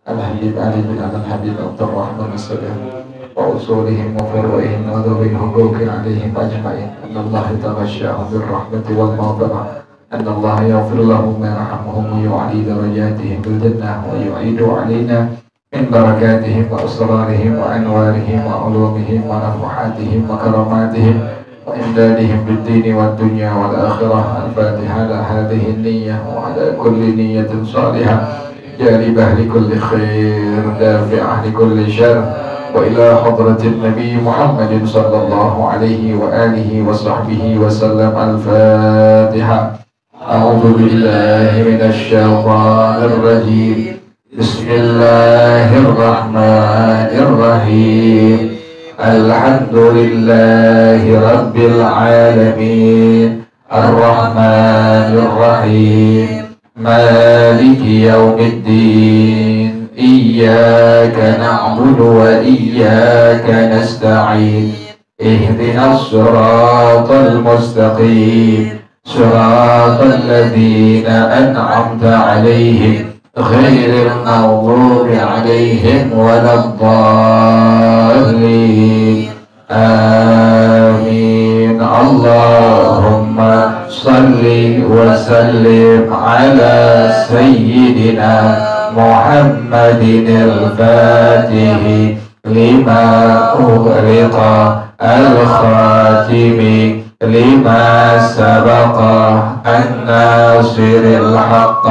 الحبيب علي بن أبي الحبيب عبد الرحمن السلام وأصولهم وفروعهم وذوي الحقوق عليهم أجمعين أن الله تغشاهم بالرحمة والمغفرة أن الله يغفر لهم ويرحمهم ويعلي درجاتهم بالجنة ويعيد علينا من بركاتهم وأسرارهم وأنوارهم وعلومهم ونفحاتهم وكراماتهم وإمدادهم بالدين والدنيا والآخرة. الفاتحة على هذه النية وعلى كل نية صالحة جالبة لكل خير دافعة لكل شر، وإلى حضرة النبي محمد صلى الله عليه وآله وصحبه وسلم. الفاتحة. أعوذ بالله من الشيطان الرجيم. بسم الله الرحمن الرحيم. الحمد لله رب العالمين الرحمن الرحيم مالك يوم الدين إياك نعبد وإياك نستعين اهدنا الصراط المستقيم صراط الذين أنعمت عليهم غير المغضوب عليهم ولا الضالين. آمين. اللهم صل وسلم على سيدنا محمد الفاتح لما أغلق الخاتم لما سبق الناصر الحق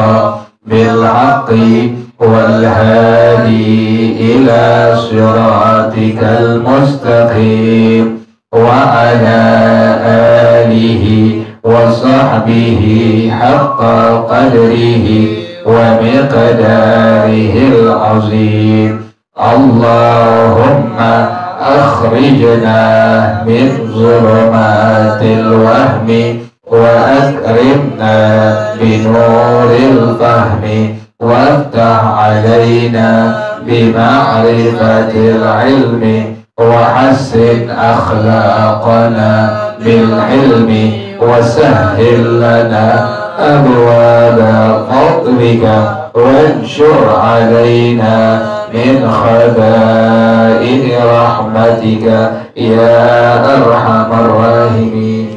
بالحق والهادي إلى صراطك المستقيم وعلى آله وصحبه حق قدره ومقداره العظيم. اللهم أخرجنا من ظلمات الوهم وأكرمنا بنور الفهم وافتح علينا بمعرفة العلم وحسن أخلاقنا بالحلم وسهل لنا أبواب فضلك وانشر علينا من خزائن رحمتك يا أرحم الراحمين.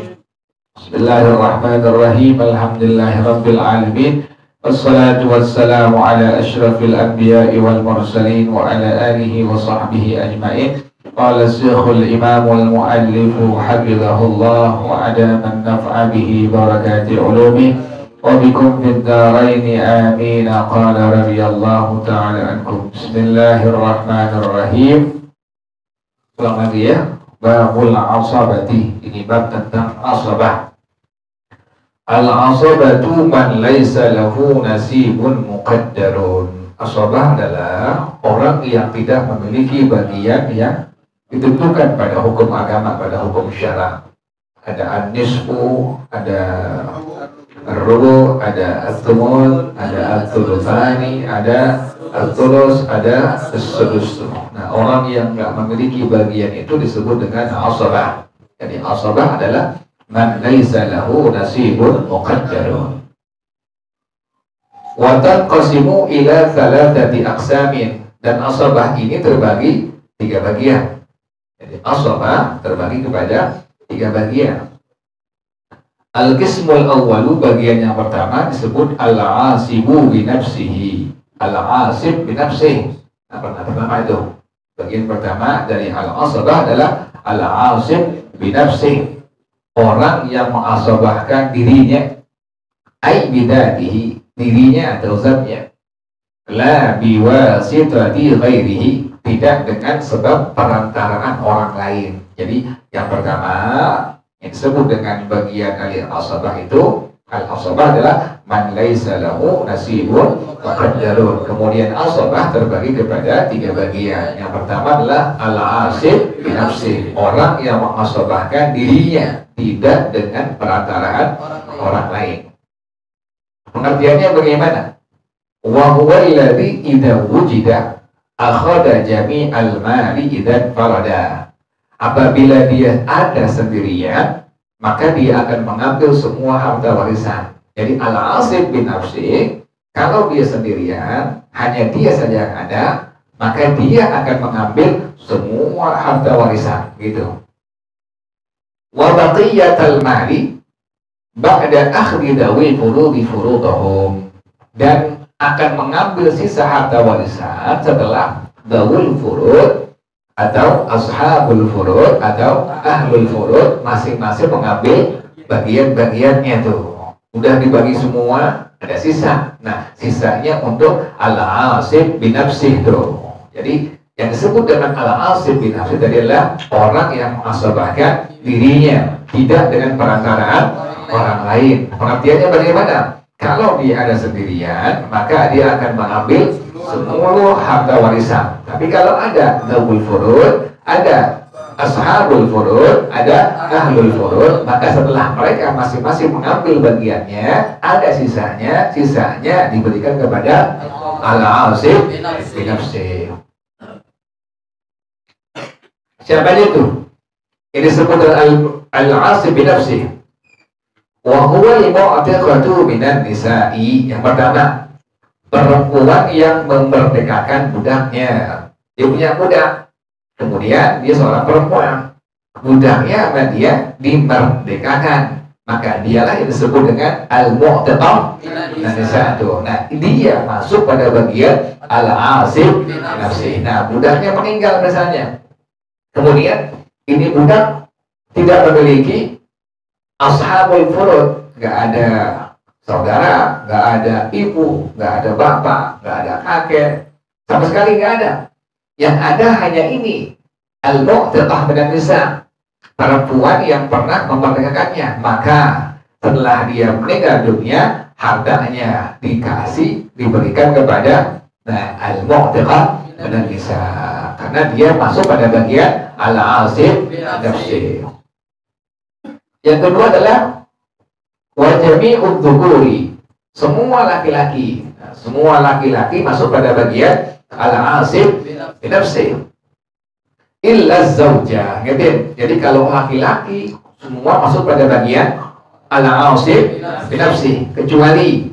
Bismillahirrahmanirrahim. Alhamdulillahi rabbil alamin. Wassalatu wassalamu ala asyrafil anbiya'i wal mursalin wa ala alihi wa sahbihi ajma'in. Qala syekhul imamul muallifu hafizahullah wa adama an-naf'a bihi barakati ulumi wa bikum fid daraini amin. Qala radhiyallahu ta'ala ankum. Bismillahirrahmanirrahim. Ulang lagi ya. Babul asabati. Ini bab tentang asabah. Al-asabatu man laisa lahu nasibun muqaddarun. Asabah adalah orang yang tidak memiliki bagian yang ditentukan pada hukum agama, pada hukum syara. Ada an-nisfu, ada ar-rubu, ada at-thumun, ada at-thulutsani, ada at-thuluts, ada as-sudus. Nah, orang yang nggak memiliki bagian itu disebut dengan asabah. Jadi asabah adalah man laisa lahu nasibun muqaddarun. Wa tanqasimu ila thalathati aqsamin. Dan asabah ini terbagi 3 bagian. Jadi asabah terbagi kepada 3 bagian. Al-qismul awwalu, bagian yang pertama disebut al-asibu bi nafsihi. Al-asib bi nafsihi. Nah, pertama itu. Bagian pertama dari al-asabah adalah al-asib bi nafsihi. Orang yang mengasabahkan dirinya, ai bidatihi, dirinya atau zatnya, la biwasitati ghairihi, tidak dengan sebab perantaraan orang lain. Jadi yang pertama yang disebut dengan bagian al-asabah itu, al-asabah adalah man laisa lahu nasibun muqaddarun. Kemudian asabah terbagi kepada 3 bagian. Yang pertama adalah al-asib bi nafsi, orang yang mengasabahkan dirinya tidak dengan perantaraan orang lain. Pengertiannya bagaimana? Wa huwa alladhi idza wujida akhadha jami'al mali idzan farada. Apabila dia ada sendirian, maka dia akan mengambil semua harta warisan. Jadi al-asib bin nafsi Kalau dia sendirian, hanya dia saja yang ada, maka dia akan mengambil semua harta warisan, gitu. Wa baqiyatal mali ba'da akhdi dawi furudi furudahum, dan akan mengambil sisa harta warisan setelah dawul furud atau ashabul furud atau ahlul furud masing-masing mengambil bagian-bagiannya tuh. Udah dibagi semua, ada sisa. Nah, sisanya untuk al-asib binafsih tuh. Jadi yang disebut dengan al-asib binafsih tadi adalah orang yang mengasabahkan dirinya, tidak dengan perantaraan orang lain. Pengertiannya bagaimana? Kalau dia ada sendirian, maka dia akan mengambil semua harta warisan. Tapi kalau ada dawul furud, ada ashabul furud, ada ahlul furud, maka setelah mereka masing-masing mengambil bagiannya, ada sisanya diberikan kepada al-asib binafsih. Siapa itu? Ini disebut al-asib binafsih. Wa huwa al-mu'tiqatu minan nisa'i. Yang pertama, perempuan yang memerdekakan budaknya. Dia punya budak, kemudian dia seorang perempuan, budaknya sama dia dimerdekakan, maka dialah yang disebut dengan al-mu'tiqah minan nisa'. Nah, dia masuk pada bagian al-asib binafsih. Nah, budaknya meninggal misalnya, kemudian ini budak tidak memiliki ashabul furud, nggak ada saudara, nggak ada ibu, nggak ada bapak, nggak ada kakek, sama sekali nggak ada. Yang ada hanya ini, al-mu'tiqah minan nisa', perempuan yang pernah memerdekakannya. Maka setelah dia meninggal dunia, hartanya diberikan kepada al-mu'tiqah minan nisa', karena dia masuk pada bagian al-asib binafsih. Yang kedua adalah wa jami'ud dzukuri, semua laki-laki. Nah, semua laki-laki masuk pada bagian al-asib binafsih illa zauja. Jadi kalau laki-laki semua masuk pada bagian al-asib binafsih, kecuali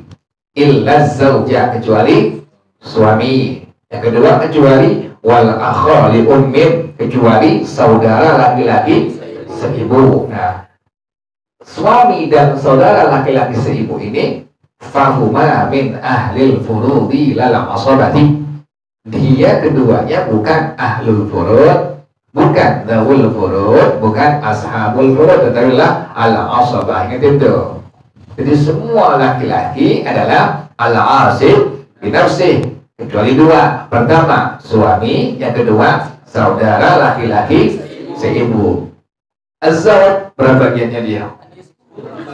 illa zauja, kecuali suami. Yang kedua, kecuali wal akha li ummin, kecuali saudara laki-laki seibu. Nah, suami dan saudara laki-laki seibu ini fahuma min ahlil furudi lal asabati. Dia keduanya bukan ahlul furud, bukan dawul furud, bukan ashabul furud, tetapi adalah al-asabah. Ingat itu. Jadi semua laki-laki adalah al-asib binafsih, kecuali dua. Pertama suami, yang kedua saudara laki-laki seibu. Az-zawj berapa bagiannya dia?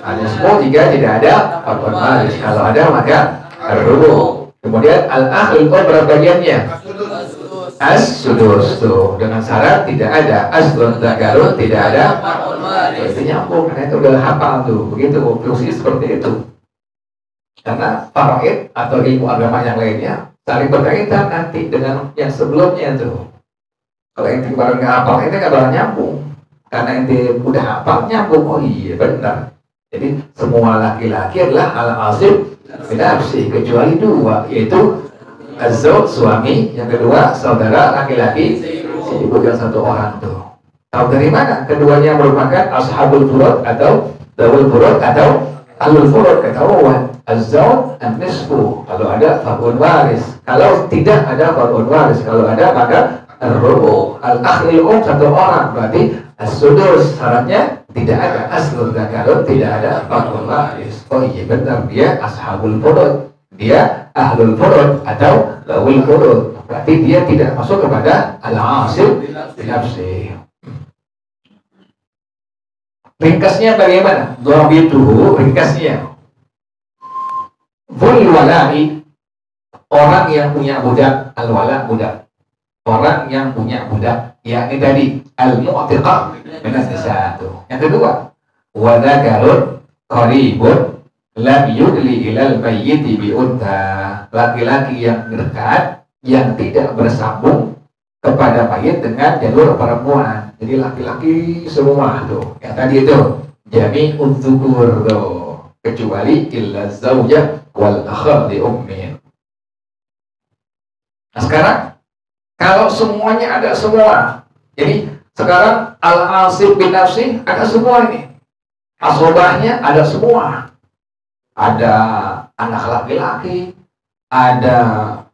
Al-nisfu jika tidak ada faktor maris. Kalau ada maka ar-rubu. Kemudian al-akhil berapa bagiannya? As-sudus tuh, dengan syarat tidak ada as-dun tagarun, tidak ada. Itu nyambung, karena itu udah hafal tuh. Begitu fungsi seperti itu. Karena faraid atau ilmu agama yang lainnya saling berkaitan nanti dengan yang sebelumnya tuh. Kalau inti barang nggak hafal, itu nggak bakal nyambung. Karena inti udah hafal nyambung. Oh iya benar. Jadi semua laki-laki adalah al-asib binafsih, kecuali dua, yaitu az-zawj suami, yang kedua saudara laki-laki seibu, yang satu orang tuh. Tahu dari mana? Keduanya merupakan ashabul furud atau dawul furud atau ahlul furud. Ketahuan az-zawj an-nisfu, kalau ada fakun waris, kalau tidak ada fakun waris, kalau ada maka ar-rubu. Al-akhil satu orang, berarti as-sudus, syaratnya tidak ada aslun zakarun, tidak ada fakun waris. Oh iya benar, dia ashabul furud, dia ahlul furud atau lawul furud, berarti dia tidak masuk kepada al-asib binafsih. Ringkasnya bagaimana? Dhabituhu, ringkasnya Dhul wala'i, orang yang punya budak. Al-wala budak, orang yang punya budak, yakni tadi al-mu'tiqah minan nisa'. Yang kedua, wa dzakarun qaribun lam yudli ilal mayyiti bi untha, laki-laki yang dekat yang tidak bersambung kepada mayit dengan jalur perempuan. Jadi laki-laki semua tuh, yang tadi itu jami'ud dzukur tuh, kecuali illa zaujah wal akha li ummin. Nah sekarang kalau semuanya ada semua, jadi sekarang al-asib bin nafsi ada semua ini, asobahnya ada semua, ada anak laki-laki, ada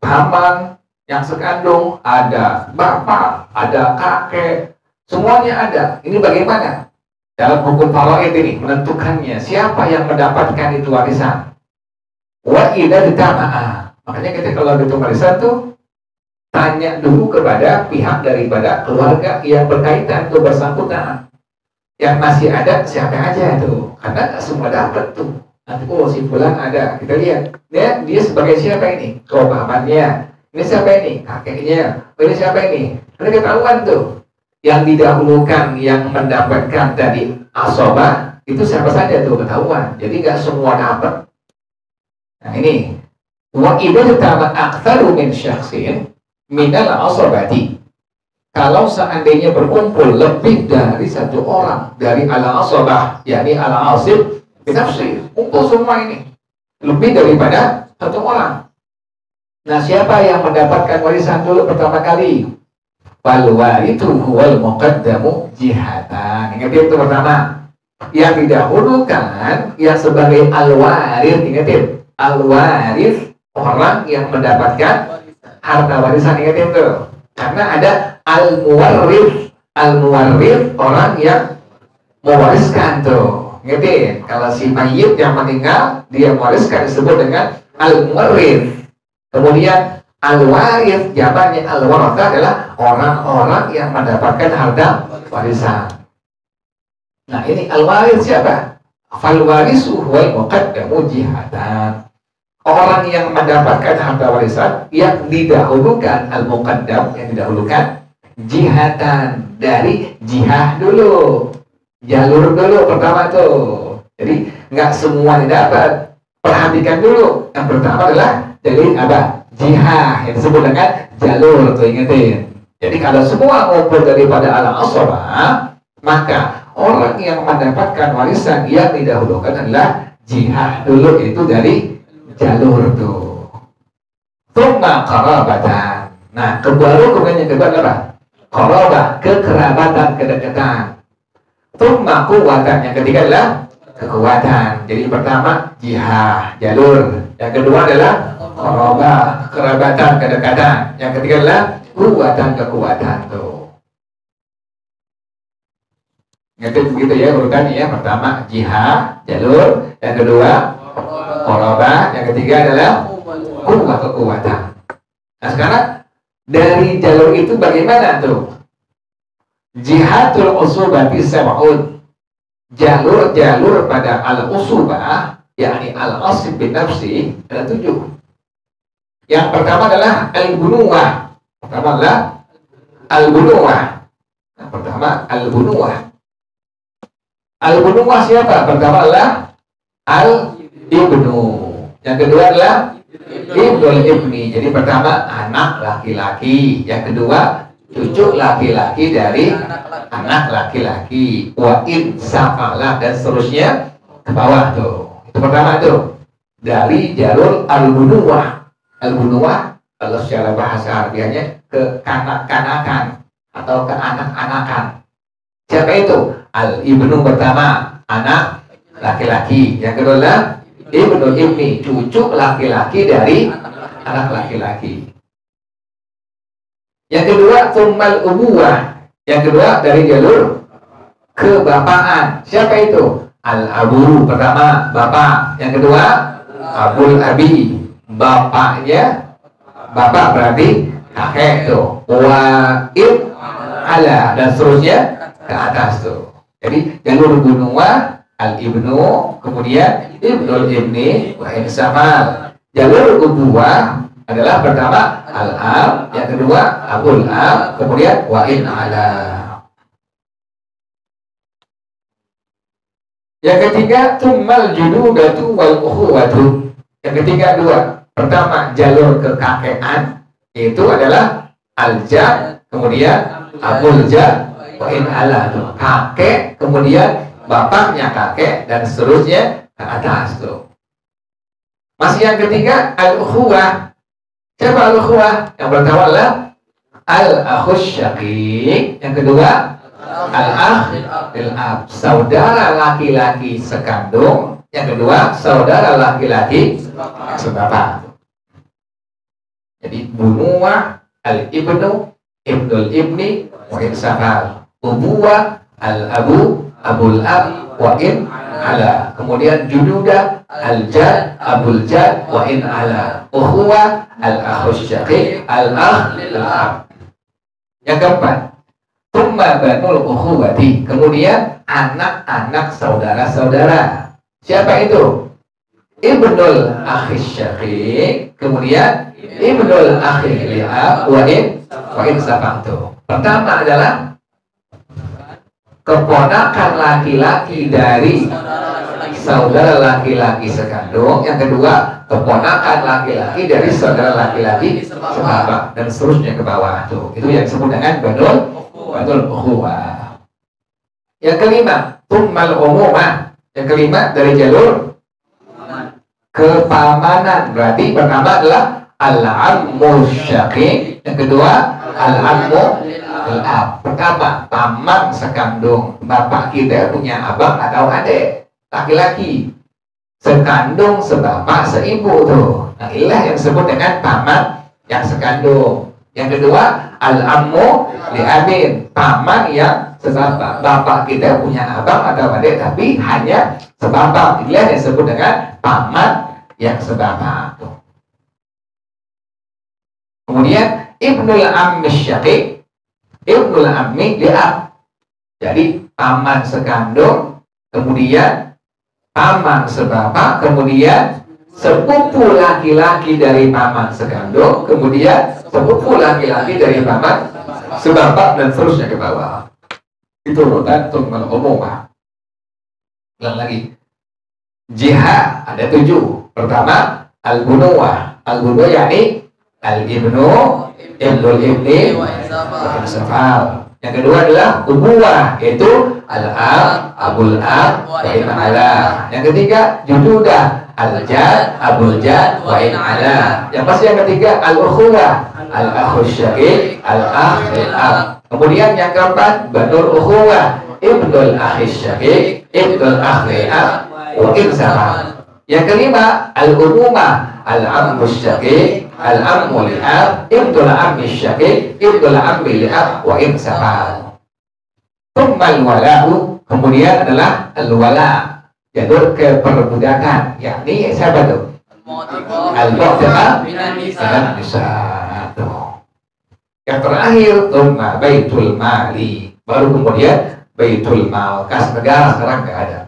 paman yang sekandung, ada bapak, ada kakek, semuanya ada. Ini bagaimana? Dalam hukum faraid ini menentukannya siapa yang mendapatkan itu warisan. Wa idza ditama'a. Makanya kita kalau hitung warisan tuh tanya dulu kepada pihak daripada keluarga yang berkaitan tuh bersangkutan. Yang masih ada siapa aja tuh, karena semua dapat tuh. Nanti oh si fulan ada, kita lihat dia sebagai siapa ini? Oh pamannya. Ini siapa ini? Kakeknya. Oh, ini siapa ini? Ini ketahuan tuh. Yang didahulukan yang mendapatkan tadi asobah itu siapa saja tuh ketahuan. Jadi nggak semua dapat. Nah ini wa idza tamat aktsaru min syakhsin minal asobati. Kalau seandainya berkumpul lebih dari satu orang dari al-asobah, yakni al-asib binafsi, kumpul semua ini lebih daripada satu orang. Nah siapa yang mendapatkan warisan dulu pertama kali? Itu huwal muqaddamu jihatan. Ingat itu pertama. Yang didahulukan yang sebagai al-waris, ingat al-waris orang yang mendapatkan harta warisan, ingat itu. Karena ada al-muwarris. Al-muwarris orang yang mewariskan tuh. Ingat kalau si mayit yang meninggal dia mewariskan disebut dengan al-muwarris. Kemudian al-waris, jawabannya al-waratha adalah orang-orang yang mendapatkan harta warisan. Nah ini al-waris siapa? Fal-warisu huwal muqaddamu jihatan. Orang yang mendapatkan harta warisan yang didahulukan, al-muqaddam yang didahulukan jihatan, dari jihah dulu, jalur dulu pertama tuh. Jadi nggak semua didapat. Perhatikan dulu. Yang pertama adalah dari apa? Jihah, yang disebut dengan jalur tuh, ingetin. Jadi kalau semua ngumpul daripada al-asabah, maka orang yang mendapatkan warisan yang didahulukan adalah jihah dulu, itu dari jalur tuh. Tsumma qarabatan. Nah, kemudian yang kedua adalah qarabah, kekerabatan, kedekatan. Tsumma quwwatan, yang ketiga adalah kekuatan. Jadi pertama jihah, jalur. Yang kedua adalah qarabah, kerabatan, kedekatan. Yang ketiga adalah kekuatan tuh. Itu begitu ya urutannya ya. Pertama jihad, jalur. Yang kedua qarabah. Yang ketiga adalah kekuatan. Nah sekarang dari jalur itu bagaimana tuh? Jihadul usubati sab'un. Jalur-jalur pada al-usubah, yakni al-asib bin nafsi, ada 7. Yang pertama adalah al-bunuwah. Pertama adalah al-bunuwah. Nah, pertama al-bunuwah. Al-bunuwah siapa? Pertama adalah al-ibnu. Yang kedua adalah ibnul ibni. Jadi pertama anak laki-laki. Yang kedua cucu laki-laki dari anak laki-laki. Wa in sa'ala, dan seterusnya ke bawah tuh. Itu pertama tuh. Dari jalur al-bunuwah. Al-bunuwah kalau secara bahasa Arabianya ke kanak-kanakan atau ke anak-anakan. Siapa itu? Al-ibnu pertama, anak laki-laki. Yang kedua adalah ibnu ibni, cucu laki-laki dari anak laki-laki. Yang kedua tsummal ubuwah. Yang kedua dari jalur kebapaan. Siapa itu? Al-abu pertama, bapak. Yang kedua abul abi, bapaknya bapak berarti kakek tuh. Wa'ib ala, dan seterusnya ke atas tuh. Jadi jalur bunuwah al-ibnu, kemudian ibnul ibni, wa insamal. Jalur ubuwah adalah pertama al-ab, yang kedua abul ab, kemudian wa in ala. Yang ketiga tsummal jududatu wal ukhuwatu. Yang ketiga dua. Pertama jalur kekakean, itu adalah al-jad, kemudian abul jad, wa in ala. Kakek, kemudian bapaknya kakek, dan seterusnya ke ke atas tuh. Masih yang ketiga al-ukhuwah. Siapa al-ukhuwah? Yang pertama adalah al-akhus syaqiq. Yang kedua al-akh bil-ab, saudara laki-laki sekandung. Yang kedua saudara laki-laki sebapa. Jadi bunuah al-ibnu ibnul ibni wa in safal, ubuwah al-abu abul ab wa in ala, kemudian jududa al-jad abul jad wa in ala, ukhuwah al-akhus syaqiq al-akh bil-ab. Yang keempat thumma banul ukhuwati, kemudian anak-anak saudara-saudara. Siapa itu? Ibnul akhis syaqiq, kemudian ibnul akhil li'ab wa in safaqtu. Pertama adalah keponakan laki-laki dari saudara laki-laki sekandung. Yang kedua keponakan laki-laki dari saudara laki-laki sebapa, dan seterusnya ke bawah tuh. Itu yang disebut dengan banul ukhuwah. Yang kelima thummal umumah. Yang kelima dari jalur kepamanan. Berarti pertama adalah al-ammu syaqiq, yang kedua al-ammu al-ab. Pertama paman sekandung, bapak kita punya abang atau adik laki-laki, sekandung sebapak seibu tuh. Nah inilah yang disebut dengan paman yang sekandung. Yang kedua al-ammu li'abin, paman yang sebapak. Bapak kita punya abang atau adik tapi hanya sebapak. Inilah yang disebut dengan paman yang sebapak. Kemudian ibnul ammi syaqiq, ibnul ammi li'ab. Jadi paman sekandung, kemudian paman sebapak, kemudian sepupu laki-laki dari paman sekandung, kemudian sepupu laki-laki dari paman sebapak, dan seterusnya ke bawah. Itu urutan thummal umumah. Ulang lagi. Jihad ada 7. Pertama al-bunuwah. Al-bunuwah yakni al-ibnu ibnul ibni wa safal. Yang kedua adalah ubuwah, yaitu al-ab abul ab wa in ala. Yang ketiga jududah al-jad abul jad wa in ala. Yang pasti yang ketiga al-ukhuwah al-akhus syaqiq al-akh bil-ab. Kemudian yang keempat banul ukhuwah ibnul akhis syaqiq ibnul akh bil-ab wa in safal. Yang kelima al-umumah al-ammu syaqiq al-ammu li'ab ibnul ammi syaqiq ibnul ammi li'ab wa in safal. Thumma al-wala'u, kemudian adalah al-wala, jalur keperbudakan, yakni siapa tuh? Al-mu'tiqah minan nisa. Yang terakhir thumma baitul mali, baru kemudian baitul mal, kas negara sekarang nggak ada.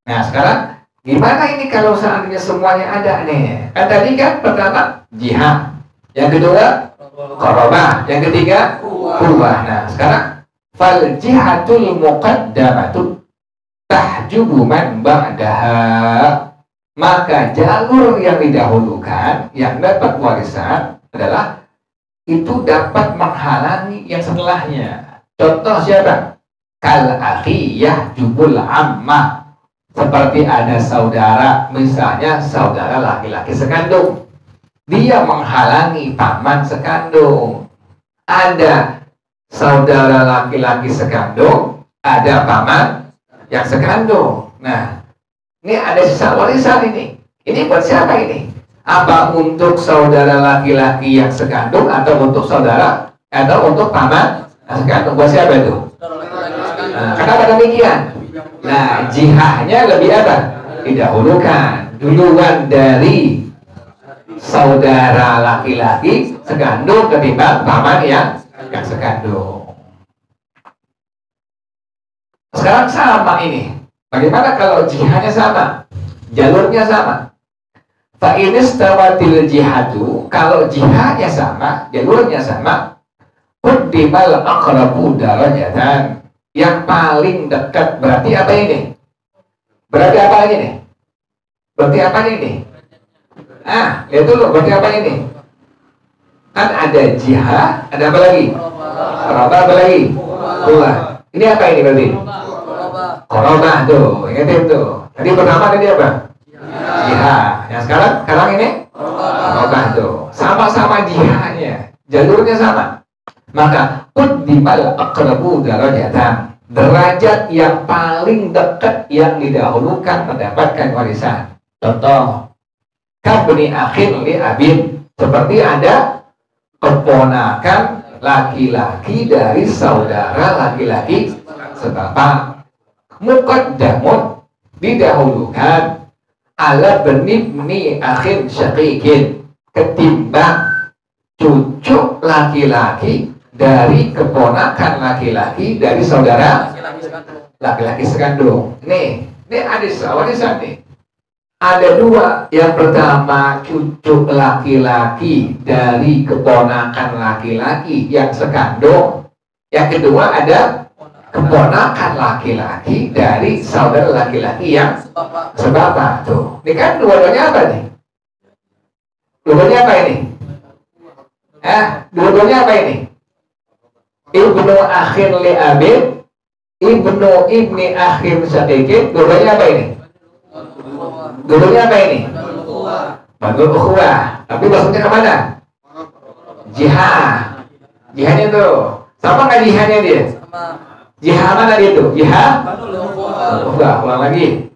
Nah sekarang gimana ini kalau seandainya semuanya ada nih? Kan tadi kan pertama jihad, yang kedua qarabah, yang ketiga quwwah. Nah sekarang fal jihadul muqaddamatu tahjubu man ba'daha, maka jalur yang didahulukan yang dapat warisan adalah itu dapat menghalangi yang setelahnya. Contoh siapa? Kal akhiyah jubul ammah, seperti ada saudara, misalnya saudara laki-laki sekandung, dia menghalangi paman sekandung. Ada saudara laki-laki sekandung, ada paman yang sekandung. Nah, ini ada sisa warisan ini. Ini buat siapa ini? Apa untuk saudara laki-laki yang sekandung, atau untuk saudara, atau untuk paman yang sekandung? Buat siapa itu? Nah, kenapa demikian? Nah, jihadnya lebih apa? Didahulukan duluan dari saudara laki-laki sekandung ketimbang paman yang sekandung. Sekarang sama ini. Bagaimana kalau jihadnya sama? Jalurnya sama. Fa inistawatil jihadu, kalau jihadnya sama, jalurnya sama, quddimal aqrabu darajatan, yang paling dekat. Berarti apa ini? Berarti apa ini? Berarti apa ini? Ah, lihat dulu, berarti apa ini? Kan ada jihad, ada apa lagi? Qarabah, apa lagi? Quwwah. Ini apa ini berarti? Qarabah tuh, ingatin tuh. Tadi pertama tadi apa? Jihad. Yang sekarang ini robah tuh. Sama-sama jihadnya, jalurnya sama. Maka quddimal aqrabu darajatan, derajat yang paling dekat yang didahulukan mendapatkan warisan. Contoh, kabni akhir li abin, seperti ada keponakan laki-laki dari saudara laki-laki sebapak. Muqaddamun, didahulukan ala benibni akhir syaqiqin, ketimbang cucu laki-laki dari keponakan laki-laki dari saudara laki-laki sekandung. Nih ada warisan nih. Ada dua. Yang pertama cucu laki-laki dari keponakan laki-laki yang sekandung. Yang kedua ada keponakan laki-laki dari saudara laki-laki yang sebapak. Tuh, ini kan dua-duanya apa nih? Dua-duanya apa ini? Dua-duanya apa ini? Ibnu akhir li abid, ibnu ibni akhir syaqiqin. Dua-duanya apa ini? Dua-duanya apa ini? Badul ukhuwah. Tapi maksudnya kemana? Jihad. Jihadnya tuh sama nggak jihadnya dia? Jihad mana dia tuh? Jihad ukhuwah. Ulang lagi.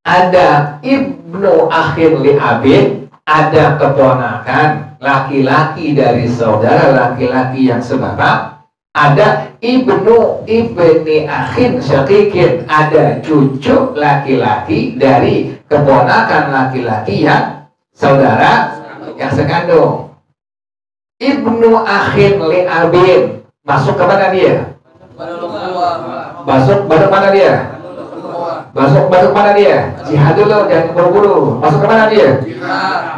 Ada ibnu akhir li abid, ada keponakan laki-laki dari saudara laki-laki yang sebapak. Ada ibnu ibni akhin syaqiqin, ada cucu laki-laki dari keponakan laki-laki yang saudara yang sekandung. Ibnu akhin li abin, masuk ke mana dia? Masuk mana dia? Masuk mana dia? Jihad dulu, jangan buru-buru. Masuk ke mana dia?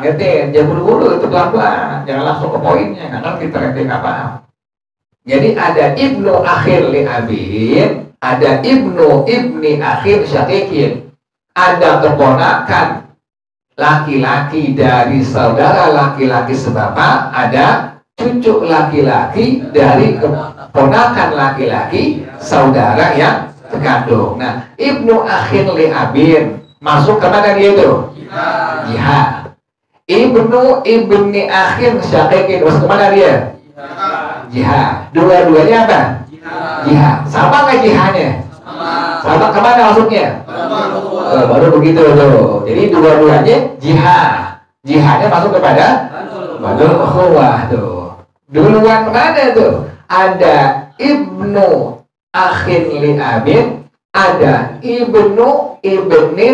Ngerti, jangan buru-buru, itu pelan-pelan, jangan langsung ke poinnya, karena kita ngerti apa. Jadi ada ibnu akhir li abin, ada ibnu ibni akhir syaqiqin, ada keponakan laki-laki dari saudara laki-laki sebapak, ada cucu laki-laki dari keponakan laki-laki saudara yang sekandung. Nah, ibnu akhir li abin masuk ke mana dia itu? Jihad. Ibnu ibni akhir syaqiqin masuk ke mana dia? Jihad. Dua-duanya apa? Jihad. Sama nggak jihadnya? Sama kemana masuknya? Baru begitu tuh. Jadi dua-duanya jihad. Jihadnya masuk kepada badul ukhuwah tuh. Duluan mana tuh? Ada ibnu akhir li abin, ada ibnu ibni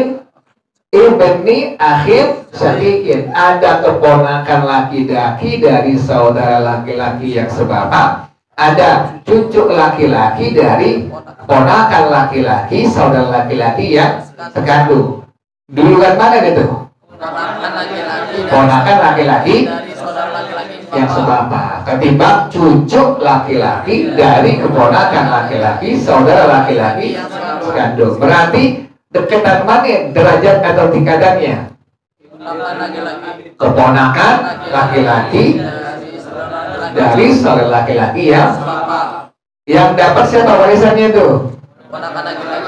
akhir syaqiqin, ada keponakan laki-laki dari saudara laki-laki yang sebapak, ada cucu laki-laki dari ponakan laki-laki saudara laki-laki yang sekandung. Duluan mana gitu? Ponakan laki-laki yang sebapak ketimbang cucu laki-laki dari keponakan laki-laki saudara laki-laki sekandung. Berarti dekatan mana derajat atau tingkatannya? Keponakan laki-laki dari saudara laki-laki yang dapat siapa warisannya itu?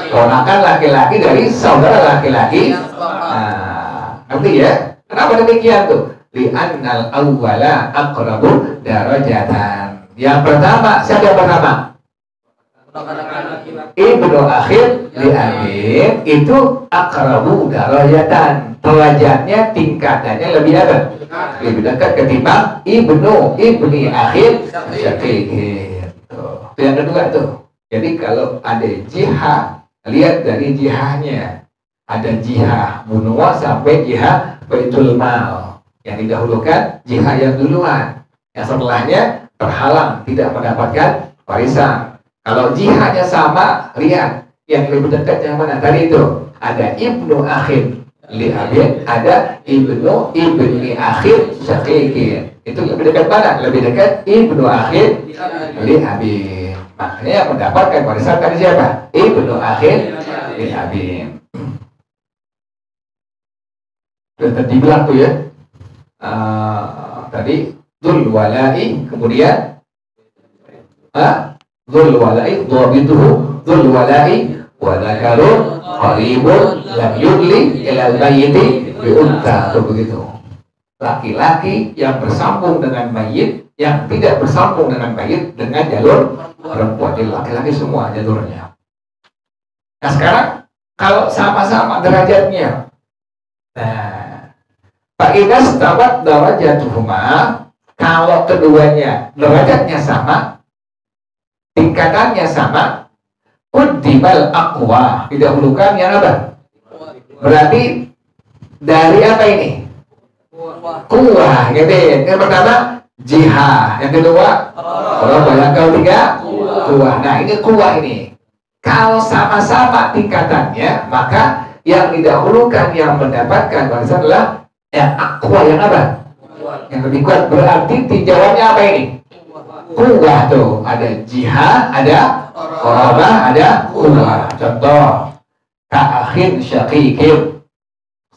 Ponakan laki-laki dari saudara laki-laki. Nah, ngerti ya? Kenapa demikian tuh? Li'annal awwala aqrabu darajatan. Yang pertama, siapa yang pertama? Ibnu akhir li abin itu aqrabu darajatan. Derajatnya tingkatannya lebih apa? Lebih dekat ketimbang ibnu ibni akhir syaqiqin. Tuh. Yang kedua tuh. Jadi kalau ada jihad, lihat dari jihadnya. Ada jihad bunuh sampai jihad baitul mal. Yang didahulukan jihad yang duluan. Yang setelahnya terhalang tidak mendapatkan warisan. Kalau jihadnya sama, lihat yang lebih dekat yang mana? Tadi itu ada ibnu akhir li abin, ada ibnu ibni akhir syaqiqin. Itu lebih dekat mana? Lebih dekat ibnu akhir li abin. Makanya yang mendapatkan warisan tadi siapa? Ibnu akhir li abin. Sudah dibilang tuh ya. Tadi dzul wala'i, kemudian dzul wala'i dhabituhu dzul wala'i wa dzakarun qaribun lam yudli ilal mayyiti bi unta, begitu. Laki-laki yang bersambung dengan mayit, yang tidak bersambung dengan mayit dengan jalur perempuan. Jadi laki-laki semua jalurnya. Nah sekarang kalau sama-sama derajatnya, nah fa'idha stawat darajatuhuma, kalau keduanya derajatnya sama, tingkatannya sama, quddimal aqwa, didahulukan yang apa? Berarti dari apa ini? Kuwah, gitu. Yang pertama jihad, yang kedua yang ketiga kuwah. Nah ini kuwah ini. Kalau sama-sama tingkatannya, maka yang didahulukan yang mendapatkan warisan adalah yang aqwa, yang apa? Yang lebih kuat. Berarti tinjauannya apa ini? Kuwah tuh. Ada jihad, ada qarabah, ada kuwah. Contoh, ka'akhin syaqiqin,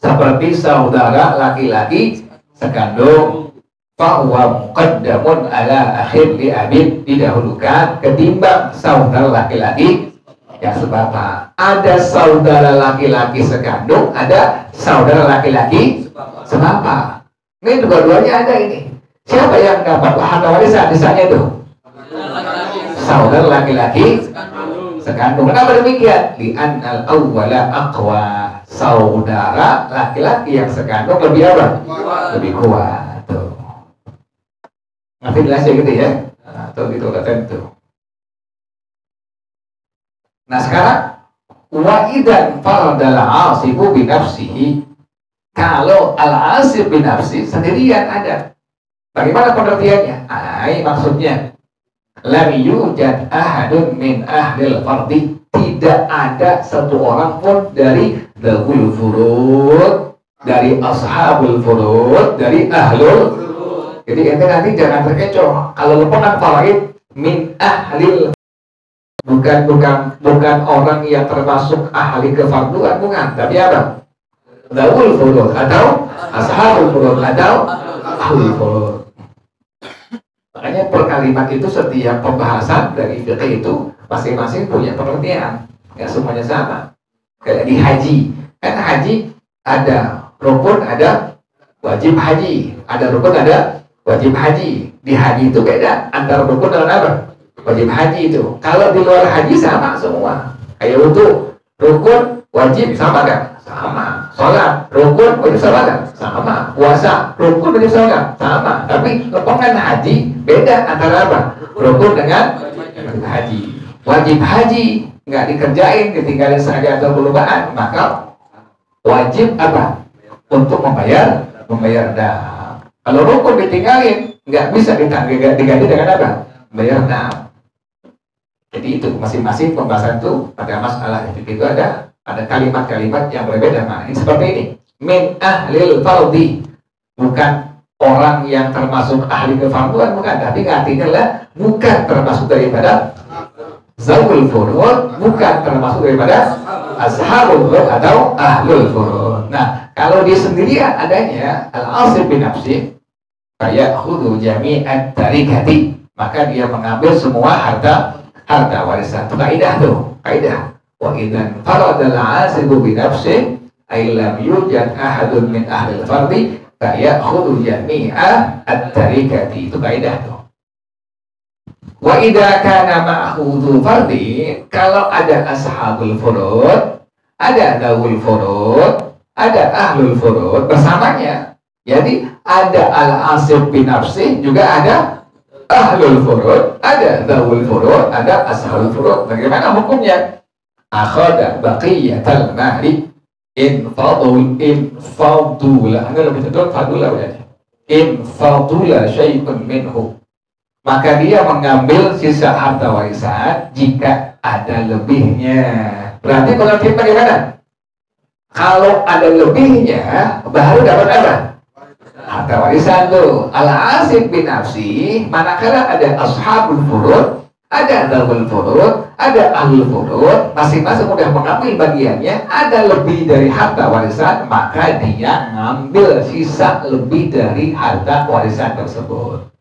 seperti saudara laki-laki sekandung, fahuwa muqaddamun ala akhin li abid, didahulukan ketimbang saudara laki-laki yang sebapa. Ada saudara laki-laki sekandung, ada saudara laki-laki sebapa. Ini dua-duanya ada ini. Siapa yang dapat harta warisan di sana itu? Saudara laki-laki sekandung. Kenapa demikian? Li'an al-awwala aqwa. Saudara laki-laki yang sekandung lebih apa? Lebih kuat. Tuh. Ngerti jelasnya gitu ya? Nah, tuh gitu udah tentu. Nah sekarang wa idan faradal 'asibu bi nafsihi, kalau al-'asib bi nafsi sendirian ada. Bagaimana pengertiannya? Maksudnya lam yujad ahadun min ahlil fardi, tidak ada satu orang pun dari dzul furud, dari ashabul furud, dari ahlul. Jadi ente nanti jangan terkecoh kalau lepokan faraid min ahlil, bukan orang yang termasuk ahli kefarduan, bukan, tapi apa? Dzul furud atau ashabul furud atau ahlul furud. Makanya per kalimat itu setiap pembahasan dari fikih itu masing-masing punya pengertian, nggak semuanya sama. Kayak di haji, kan haji ada rukun, ada wajib haji, ada rukun, ada wajib haji. Di haji itu beda antara rukun dengan apa? Wajib haji itu. Kalau di luar haji sama semua. Kayak wudu, rukun, wajib sama kan? Sama. Sholat, rukun, wajib sama kan? Sama. Puasa, rukun, wajib sama kan? Sama. Tapi lepongan haji beda antara apa? Rukun dengan wajib haji. Wajib haji nggak dikerjain, ketinggalan sengaja atau kelupaan, maka wajib apa? Untuk membayar dam. Kalau rukun ditinggalin, nggak bisa diganti dengan apa? Bayar dam. Jadi itu masing-masing pembahasan itu pada masalah itu ada kalimat-kalimat yang berbeda. Nah, ini seperti ini. Min ahlil fardhi, bukan orang yang termasuk ahli kefarduan, bukan, tapi artinya adalah bukan termasuk daripada zawul furud, bukan termasuk daripada ashabul furud atau ahlul furud. Nah, kalau dia sendirian adanya al-asib bin nafsi, kayak khudu jami'at tarikati, maka dia mengambil semua harta warisan. Itu kaidah tuh, kaidah. Wa idzan faradal 'asibu bi nafsi ay lam yujad ahadun min ahli al-fardhi kayak khudu jami'a at-tarikati. Itu kaidah tuh. Wa idza kana ma'hu dzu fardhi, kalau ada ashabul furud, ada dzul furud, ada ahlul furud bersamanya. Jadi ada al-asib bin nafsi, juga ada ahlul furud, ada dzul furud, ada ashabul furud. Bagaimana hukumnya? Akhada baqiyatal mali in fadula, anda lebih betul fadula ya. In fadula syai'un minhu, maka dia mengambil sisa harta warisan jika ada lebihnya. Berarti pengertian bagaimana? Kalau ada lebihnya baru dapat apa? Harta warisan tuh. Al-asib bin nafsi, manakala ada ashabul furud, ada dzul furud, ada ahlul furud, masing-masing sudah mengambil bagiannya, ada lebih dari harta warisan, maka dia ngambil sisa lebih dari harta warisan tersebut.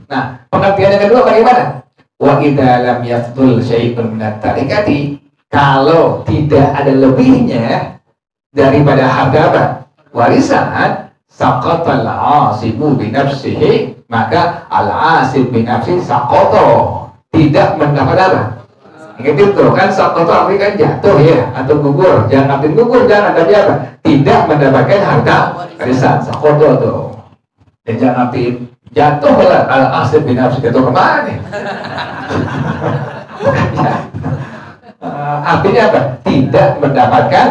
Nah, pengertian yang kedua bagaimana? Wa idza lam yafdul syai'un min at-tarikati, Kalau tidak ada lebihnya daripada harta apa? Warisan, saqatal 'asibu bi nafsihi, maka al-'asib bi nafsihi saqata, tidak mendapat apa? Ingat itu kan, saqata artinya kan jatuh ya, atau gugur. Jangan arti gugur, jangan, tapi apa? Tidak mendapatkan harta warisan, saqata tuh. Dan jangan arti jatuh lah al-'asib bi nafsihi, jatuh kemana nih? Artinya apa? Tidak mendapatkan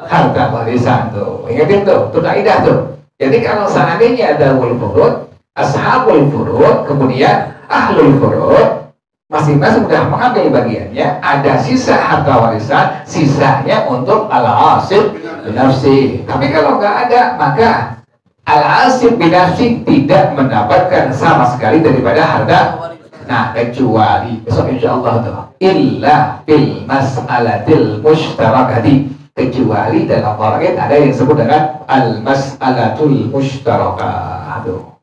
harta warisan tuh. Ingatin tuh kaidah tuh. Jadi kalau seandainya ada wal furud, ashabul furud, kemudian ahlul furud, masing-masing sudah mengambil bagiannya, ada sisa harta warisan, sisanya untuk al-asib binafsi. Tapi kalau nggak ada, maka al-asib binafsi tidak mendapatkan sama sekali daripada harta. Nah, kecuali besok insya Allah tuh, illa fil mas'alatil mushtarakati, kecuali dalam tauhid ada yang disebut dengan al-mas'alatul mushtarakah tuh.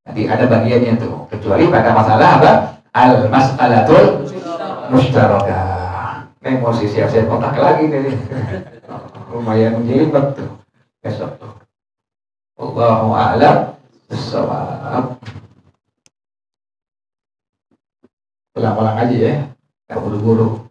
Jadi ada bagiannya tuh, kecuali pada masalah apa? Al-mas'alatul mushtarakah. Ini mesti siap-siap kontak lagi nih. Lumayan menjelimet tuh besok tuh. Allahu a'lam bissawab. Ulang-ulang aja ya, nggak buru-buru.